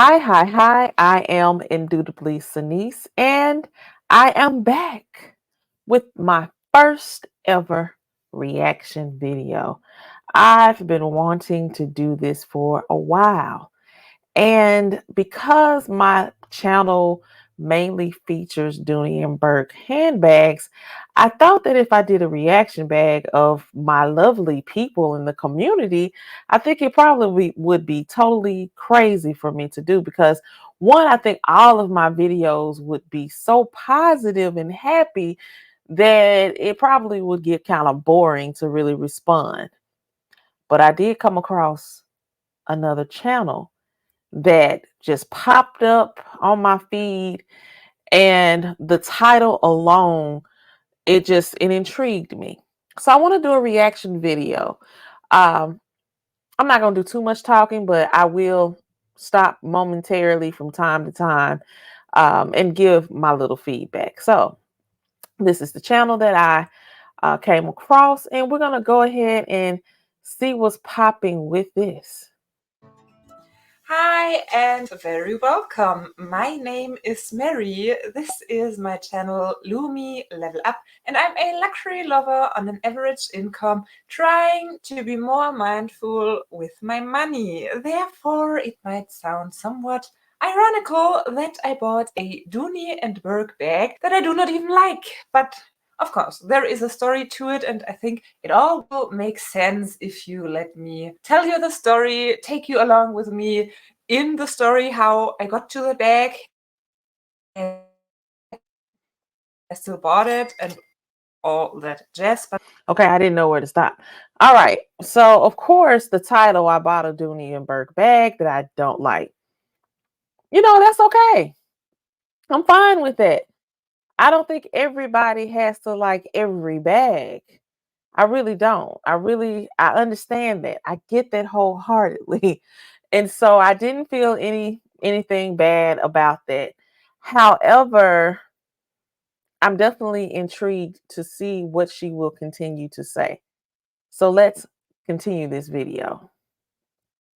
Hi. I am Indubitably Senise, and I am back with my first ever reaction video. I've been wanting to do this for a while, and because my channel mainly features Dooney and Bourke handbags, I thought that if I did a reaction bag of my lovely people in the community, I think it probably would be totally crazy for me to do because one, I think all of my videos would be so positive and happy that it probably would get kind of boring to really respond. But I did come across another channel that just popped up on my feed, and the title alone, it intrigued me. So I want to do a reaction video. um I'm not going to do too much talking, but I will stop momentarily from time to time, and give my little feedback. So this is the channel that I came across, and we're going to go ahead and see what's popping with this. Hi and very welcome. My name is Mary. This is my channel LuMi Level Up, and I'm a luxury lover on an average income trying to be more mindful with my money. Therefore, it might sound somewhat ironical that I bought a Dooney and Bourke bag that I do not even like, but of course, there is a story to it, and I think it all will make sense if you let me tell you the story, take you along with me in the story, how I got to the bag, and I still bought it, and all that jazz. But Okay, I didn't know where to stop. All right, so of course, the title, I bought a Dooney and Bourke bag that I don't like. That's okay. I'm fine with that. I don't think everybody has to like every bag. I really don't. I understand that. I get that wholeheartedly. And so I didn't feel anything bad about that. However, I'm definitely intrigued to see what she will continue to say. So let's continue this video.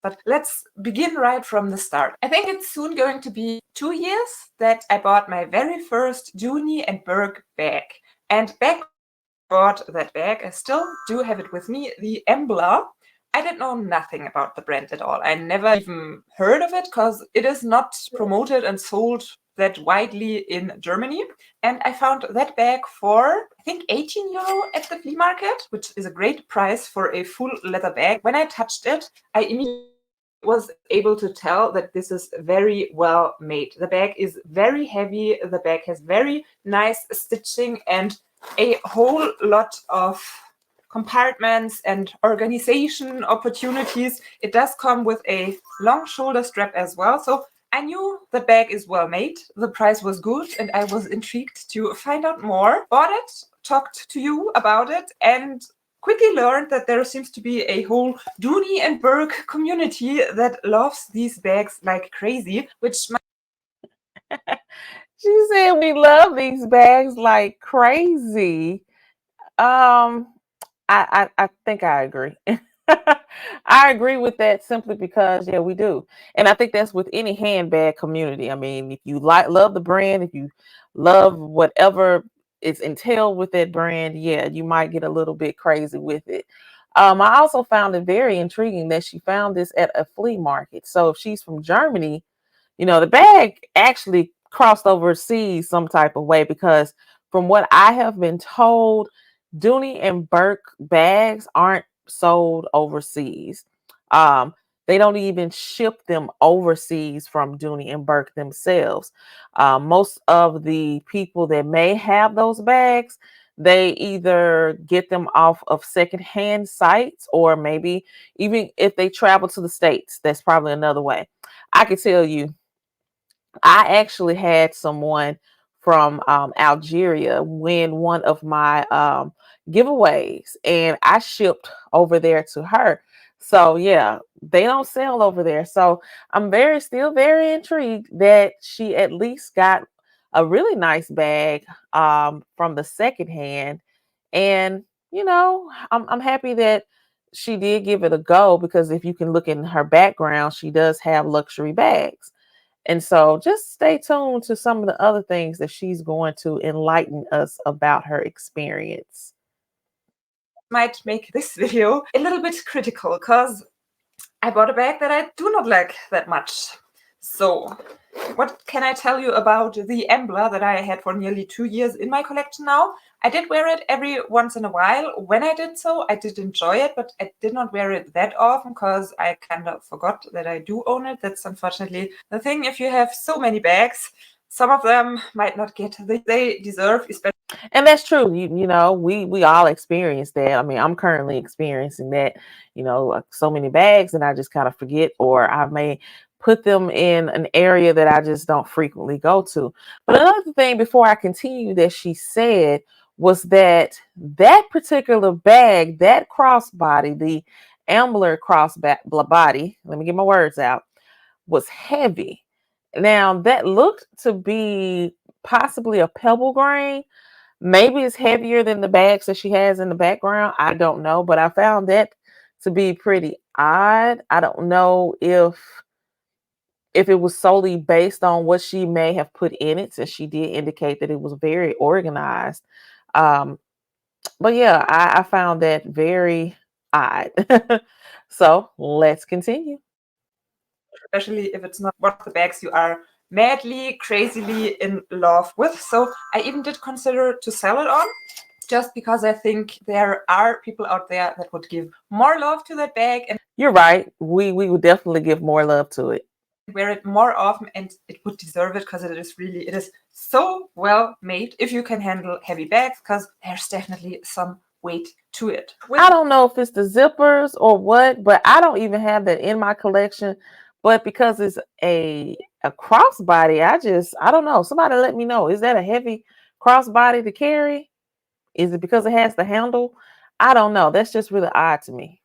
But let's begin right from the start. I think it's soon going to be 2 years that I bought my very first Dooney and Bourke bag. And back bought that bag, I still do have it with me, the Embla. I did know nothing about the brand at all. I never even heard of it because it is not promoted and sold that widely in Germany. And I found that bag for, I think, 18 euro at the flea market, which is a great price for a full leather bag. When I touched it, I immediately was able to tell that this is very well made. The bag is very heavy. The bag has very nice stitching and a whole lot of compartments and organization opportunities. It does come with a long shoulder strap as well. So I knew the bag is well made. The price was good, and I was intrigued to find out more. Bought it, talked to you about it, and quickly learned that there seems to be a whole Dooney and Bourke community that loves these bags like crazy, which She said we love these bags like crazy. Um, I think I agree. I agree with that simply because yeah, we do. And I think that's with any handbag community. I mean, if you love the brand, if you love whatever is entailed with that brand, yeah, you might get a little bit crazy with it. I also found it very intriguing that she found this at a flea market. So if she's from Germany, the bag actually crossed overseas some type of way because from what I have been told, Dooney and Bourke bags aren't sold overseas. Um, they don't even ship them overseas from Dooney and Bourke themselves. Most of the people that may have those bags, they either get them off of secondhand sites, or maybe even if they travel to the States, that's probably another way. I can tell you, I actually had someone from Algeria win one of my giveaways, and I shipped over there to her. So yeah, they don't sell over there. So I'm still very intrigued that she at least got a really nice bag from the second hand, and I'm happy that she did give it a go, because if you can look in her background, she does have luxury bags. And so just stay tuned to some of the other things that she's going to enlighten us about her experience. Might make this video a little bit critical because I bought a bag that I do not like that much. So, what can I tell you about the Embler that I had for nearly 2 years in my collection now? I did wear it every once in a while. When I did so, I did enjoy it, but I did not wear it that often because I kind of forgot that I do own it. That's unfortunately the thing. If you have so many bags, some of them might not get they deserve, especially. And that's true. You know, we all experience that. I mean, I'm currently experiencing that, like so many bags and I just kind of forget, or I may put them in an area that I just don't frequently go to. But another thing before I continue that she said was that particular bag, that crossbody, the Ambler crossbody, let me get my words out, was heavy. Now that looked to be possibly a pebble grain. Maybe it's heavier than the bags that she has in the background. I don't know, but I found that to be pretty odd. I don't know if it was solely based on what she may have put in it, since she did indicate that it was very organized. Um, but yeah, I found that very odd. So let's continue. Especially if it's not one of the bags you are madly, crazily in love with. So I even did consider to sell it on, just because I think there are people out there that would give more love to that bag and You're right. We would definitely give more love to it. wear it more often, and it would deserve it because it is so well made if you can handle heavy bags, because there's definitely some weight to it. I don't know if it's the zippers or what, but I don't even have that in my collection. But because it's a crossbody, I don't know. Somebody let me know. Is that a heavy crossbody to carry? Is it because it has the handle? I don't know. That's just really odd to me.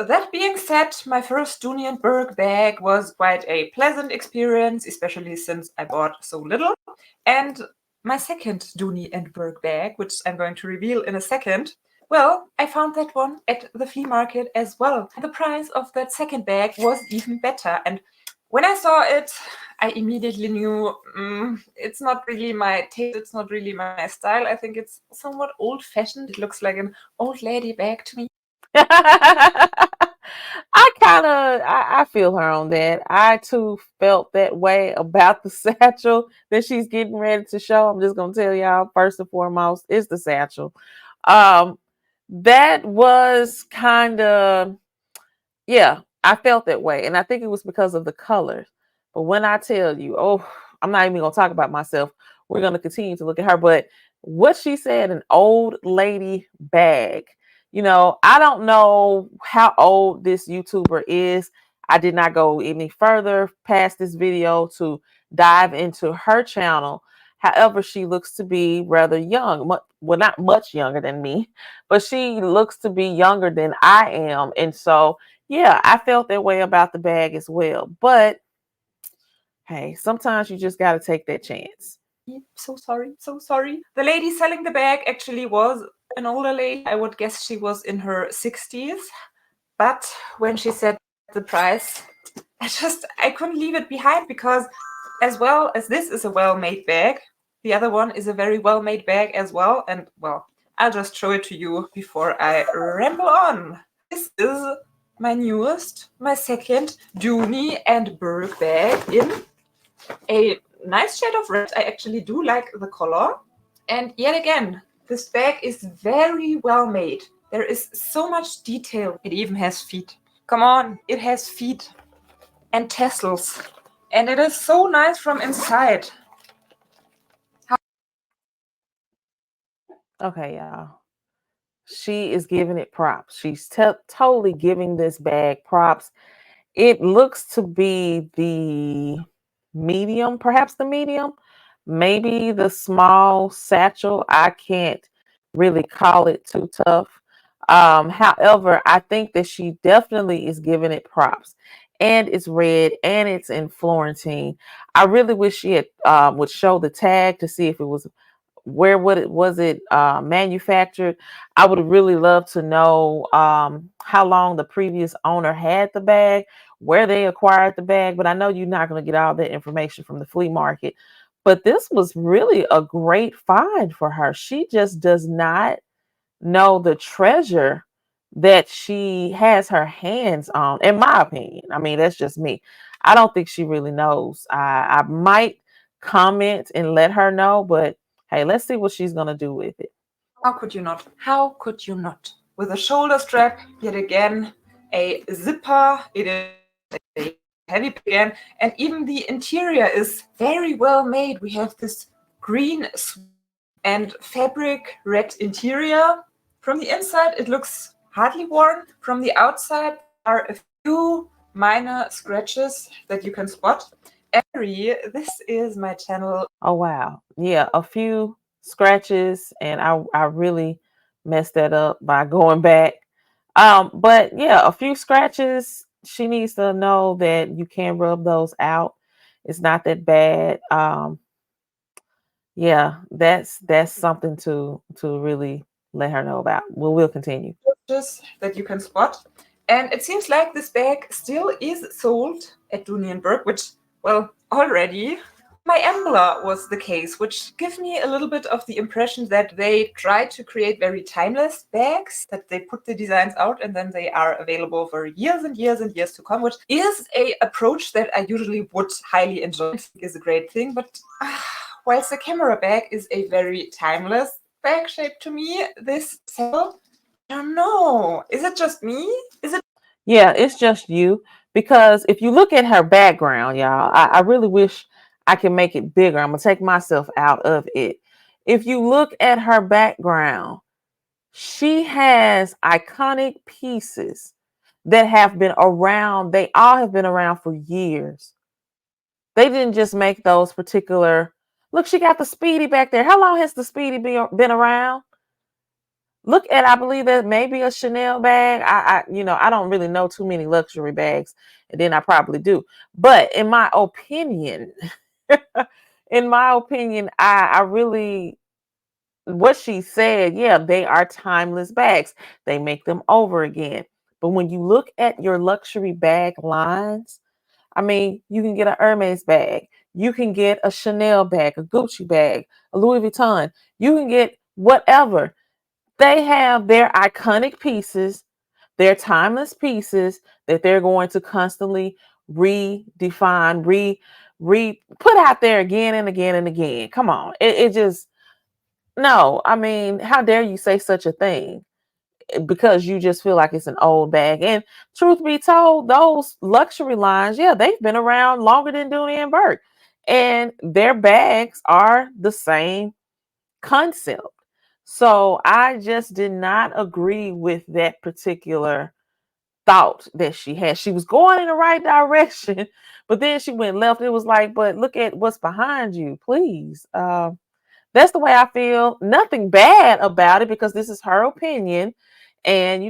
That being said, my first Dooney and Bourke bag was quite a pleasant experience, especially since I bought so little. And my second Dooney and Bourke bag, which I'm going to reveal in a second, well, I found that one at the flea market as well. The price of that second bag was even better. And when I saw it, I immediately knew it's not really my taste, it's not really my style. I think it's somewhat old-fashioned. It looks like an old lady bag to me. I feel her on that. I too felt that way about the satchel that she's getting ready to show. I'm just gonna tell y'all first and foremost, it's the satchel. Um, that was kind of, yeah, I felt that way, and I think it was because of the colors. But when I tell you, oh, I'm not even gonna talk about myself. We're gonna continue to look at her. But what she said, an old lady bag. I don't know how old this YouTuber is. I did not go any further past this video to dive into her channel. However, she looks to be rather young. Well, not much younger than me, but she looks to be younger than I am. And so, yeah, I felt that way about the bag as well. But hey, sometimes you just got to take that chance. So sorry. The lady selling the bag actually was an older lady. I would guess she was in her 60s. But when she said the price, I couldn't leave it behind, because as well as this is a well-made bag, the other one is a very well-made bag as well. And well, I'll just show it to you before I ramble on. This is my second Dooney and Bourke bag in a nice shade of red. I actually do like the color. And yet again, this bag is very well made. There is so much detail. It even has feet. Come on, it has feet and tassels. And it is so nice from inside. Okay, y'all. She is giving it props. She's totally giving this bag props. It looks to be the medium, perhaps the medium, maybe the small satchel. I can't really call it too tough. However, I think that she definitely is giving it props. And it's red and it's in Florentine. I really wish she had would show the tag to see if it was where would it was it manufactured? I would really love to know how long the previous owner had the bag, where they acquired the bag. But I know you're not going to get all that information from the flea market. But this was really a great find for her. She just does not know the treasure that she has her hands on, in my opinion. I mean, that's just me. I don't think she really knows. I might comment and let her know, but hey, let's see what she's gonna do with it. How could you not? How could you not? With a shoulder strap, yet again, a zipper. It is a heavy bag again, and even the interior is very well made. We have this green and fabric red interior. From the inside, it looks hardly worn. From the outside, there are a few minor scratches that you can spot. This is my channel. Oh wow. Yeah, a few scratches, and I really messed that up by going back. But yeah, a few scratches. She needs to know that you can rub those out. It's not that bad. Yeah, that's something to really let her know about. We'll continue. That you can spot. And it seems like this bag still is sold at Dooney and Bourke, which, well, already my Embla was the case, which gives me a little bit of the impression that they try to create very timeless bags, that they put the designs out and then they are available for years and years and years to come, which is a approach that I usually would highly enjoy. I think is a great thing, but whilst the camera bag is a very timeless bag shape to me, this sale, I don't know. Is it just me? Is it? Yeah, it's just you. Because if you look at her background, y'all, I really wish I can make it bigger. I'm gonna take myself out of it. If you look at her background, she has iconic pieces that have been around. They all have been around for years. They didn't just make those particular. Look, she got the Speedy back there. How long has the Speedy been around? Look at, I believe that maybe a Chanel bag. I don't really know too many luxury bags, and then I probably do. But in my opinion, I really, what she said, yeah, they are timeless bags. They make them over again. But when you look at your luxury bag lines, I mean, you can get an Hermes bag, you can get a Chanel bag, a Gucci bag, a Louis Vuitton, you can get whatever. They have their iconic pieces, their timeless pieces that they're going to constantly redefine, re put out there again and again and again. Come on. It just, no, I mean, how dare you say such a thing? Because you just feel like it's an old bag. And truth be told, those luxury lines, yeah, they've been around longer than Dooney and Bourke. And their bags are the same concept. So I just did not agree with that particular thought that she had. She was going in the right direction, but then she went left. It was like, but look at what's behind you, please. That's the way I feel. Nothing bad about it because this is her opinion. And,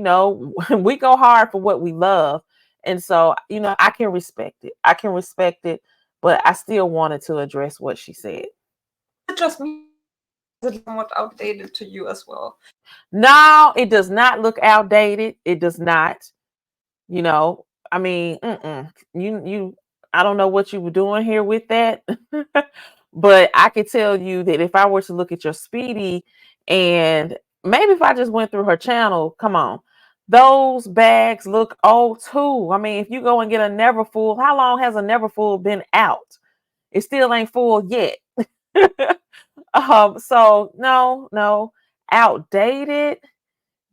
we go hard for what we love. And so, I can respect it. I can respect it, but I still wanted to address what she said. It just me? Is it somewhat outdated to you as well? No, it does not look outdated. It does not. I mean, you, I don't know what you were doing here with that, but I could tell you that if I were to look at your Speedy, and maybe if I just went through her channel, come on, those bags look old too. I mean, if you go and get a Neverfull, how long has a Neverfull been out? It still ain't full yet. So no, outdated.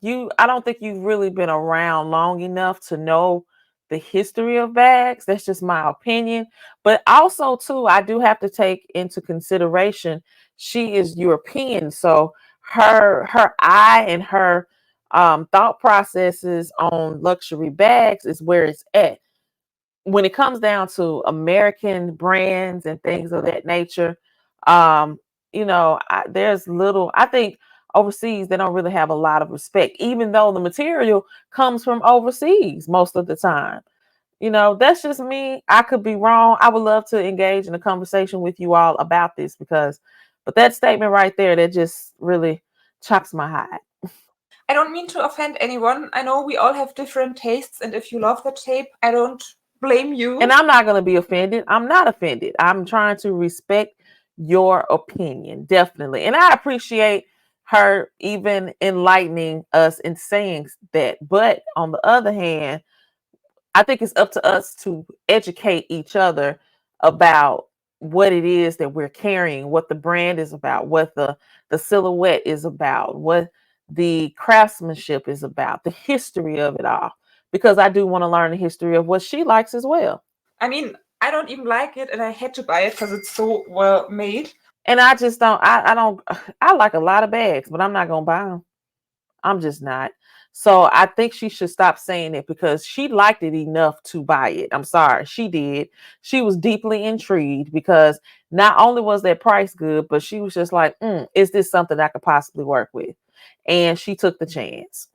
I don't think you've really been around long enough to know the history of bags. That's just my opinion. But also too, I do have to take into consideration she is European, so her eye and her thought processes on luxury bags is where it's at. When it comes down to American brands and things of that nature, there's little, I think overseas, they don't really have a lot of respect, even though the material comes from overseas most of the time. That's just me. I could be wrong. I would love to engage in a conversation with you all about this because But that statement right there, that just really chops my hide. I don't mean to offend anyone. I know we all have different tastes, and if you love the tape, I don't blame you. And I'm not going to be offended. I'm not offended. I'm trying to respect your opinion, definitely. And I appreciate her even enlightening us and saying that. But on the other hand, I think it's up to us to educate each other about what it is that we're carrying, what the brand is about, what the silhouette is about, what the craftsmanship is about, the history of it all. Because I do want to learn the history of what she likes as well. I mean, I don't even like it, and I had to buy it because it's so well made. And I just don't, I don't, I like a lot of bags, but I'm not going to buy them. I'm just not. So I think she should stop saying it because she liked it enough to buy it. I'm sorry, she did. She was deeply intrigued because not only was that price good, but she was just like, is this something I could possibly work with? And she took the chance.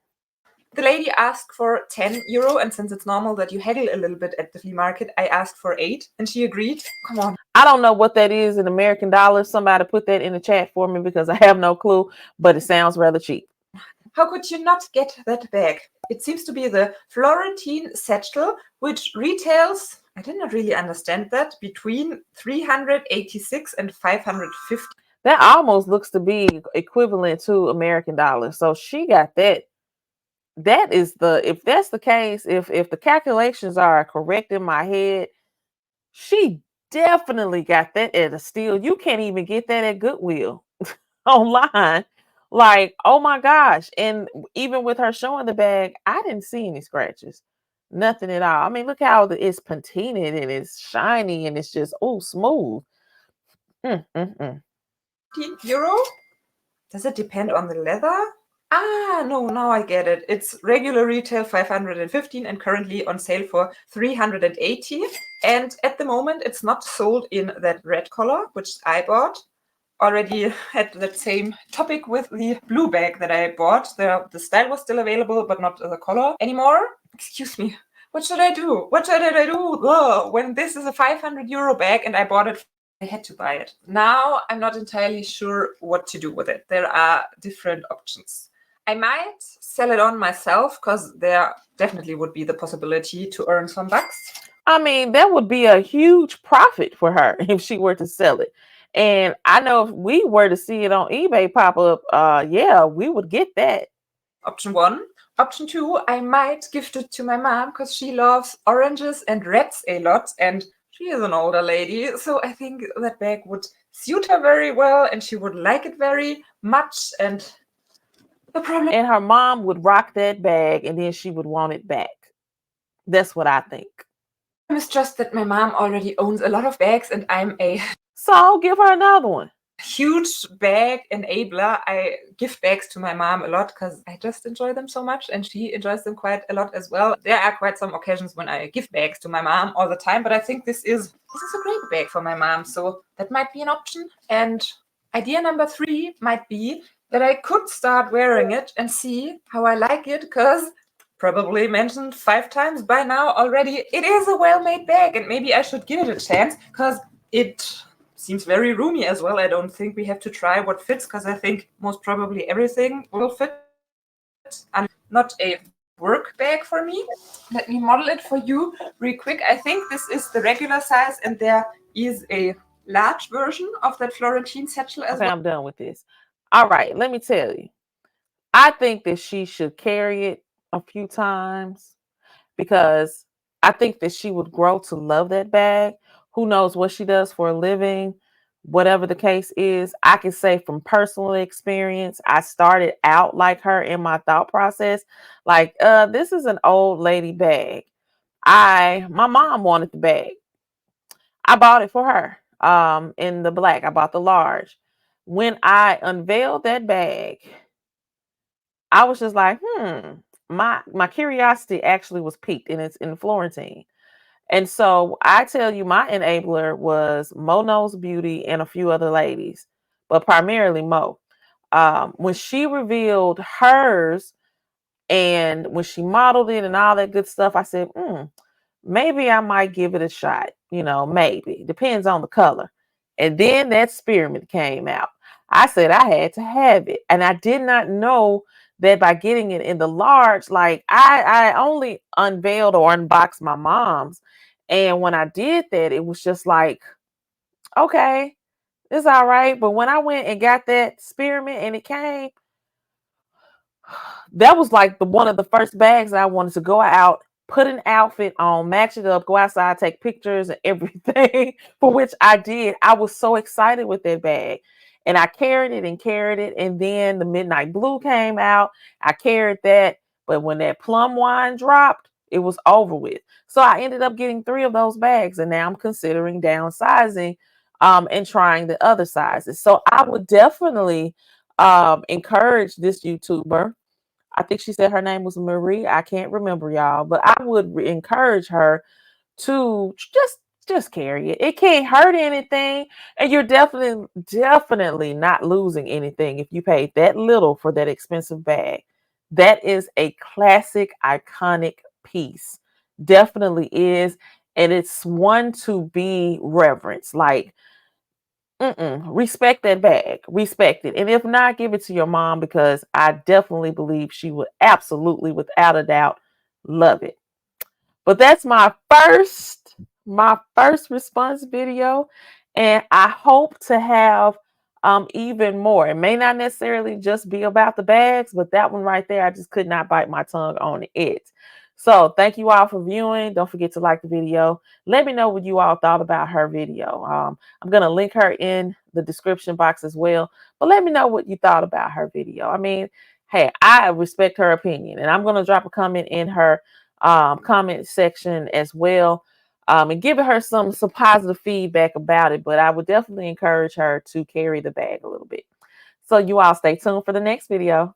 The lady asked for €10, and since it's normal that you haggle a little bit at the flea market, I asked for 8, and she agreed. Come on. I don't know what that is in American dollars. Somebody put that in the chat for me because I have no clue, but it sounds rather cheap. How could you not get that bag? It seems to be the Florentine satchel, which retails, I did not really understand that, between 386 and 550. That almost looks to be equivalent to American dollars. So she got that. That is the, if that's the case, if the calculations are correct in my head, she definitely got that at a steal. You can't even get that at Goodwill online. Like, oh my gosh. And even with her showing the bag, I didn't see any scratches. Nothing at all. I mean, look how it's patinaed and it's shiny and it's just, oh, smooth. €15? Does it depend on the leather? Ah, no, now I get it. It's regular retail 515 and currently on sale for 380. And at the moment, it's not sold in that red color, which I bought. Already had that same topic with the blue bag that I bought. The style was still available, but not the color anymore. Excuse me. What should I do? What should I do? Ugh, when this is a €500 bag and I bought it, I had to buy it. Now I'm not entirely sure what to do with it. There are different options. I might sell it on myself because there definitely would be the possibility to earn some bucks. I mean, that would be a huge profit for her if she were to sell it. And I know if we were to see it on eBay pop up, yeah, we would get that. Option 1. Option 2, I might gift it to my mom because she loves oranges and reds a lot, and she is an older lady, so I think that bag would suit her very well and she would like it very much. And the problem, And her mom would rock that bag and then she would want it back. That's what I think. is just that my mom already owns a lot of bags and I'm a So give her another one. huge bag enabler. I give bags to my mom a lot because I just enjoy them so much and she enjoys them quite a lot as well. There are quite some occasions when I give bags to my mom all the time, but I think this is a great bag for my mom, so that might be an option. And idea number 3 might be that I could start wearing it and see how I like it, because probably mentioned 5 times by now already, it is a well-made bag and maybe I should give it a chance because it seems very roomy as well. I don't think we have to try what fits because I think most probably everything will fit. And not a work bag for me. Let me model it for you real quick. I think this is the regular size and there is a large version of that Florentine satchel as well. I'm done with this. All right, let me tell you. I think that she should carry it a few times because I think that she would grow to love that bag. Who knows what she does for a living, whatever the case is. I can say from personal experience, I started out like her in my thought process. Like, this is an old lady bag. My mom wanted the bag. I bought it for her in the black. I bought the large. When I unveiled that bag, I was just like, my curiosity actually was piqued, and it's in Florentine. And so I tell you, my enabler was Mo Knows Beauty and a few other ladies, but primarily Mo. When she revealed hers and when she modeled it and all that good stuff, I said, maybe I might give it a shot. Maybe. Depends on the color. And then that spearmint came out. I said I had to have it. And I did not know that by getting it in the large, like I only unveiled or unboxed my mom's. And when I did that, it was just like, okay, it's all right. But when I went and got that spearmint and it came, that was like the one of the first bags that I wanted to go out, put an outfit on, match it up, go outside, take pictures and everything, for which I did. I was so excited with that bag. And I carried it and carried it. And then the midnight blue came out. I carried that. But when that plum wine dropped, it was over with. So I ended up getting 3 of those bags. And now I'm considering downsizing and trying the other sizes. So I would definitely encourage this YouTuber. I think she said her name was Marie. I can't remember, y'all, but I would encourage her to just carry it. It can't hurt anything, and you're definitely not losing anything if you paid that little for that expensive bag. That is a classic, iconic piece. Definitely is, and it's one to be reverenced. Like, respect that bag. Respect it. And if not, give it to your mom because I definitely believe she would absolutely, without a doubt, love it. But that's my first response video. And I hope to have even more. It may not necessarily just be about the bags, but that one right there, I just could not bite my tongue on it. So thank you all for viewing. Don't forget to like the video. Let me know what you all thought about her video. I'm going to link her in the description box as well. But let me know what you thought about her video. I mean, hey, I respect her opinion. And I'm going to drop a comment in her comment section as well, and giving her some positive feedback about it. But I would definitely encourage her to carry the bag a little bit. So you all stay tuned for the next video.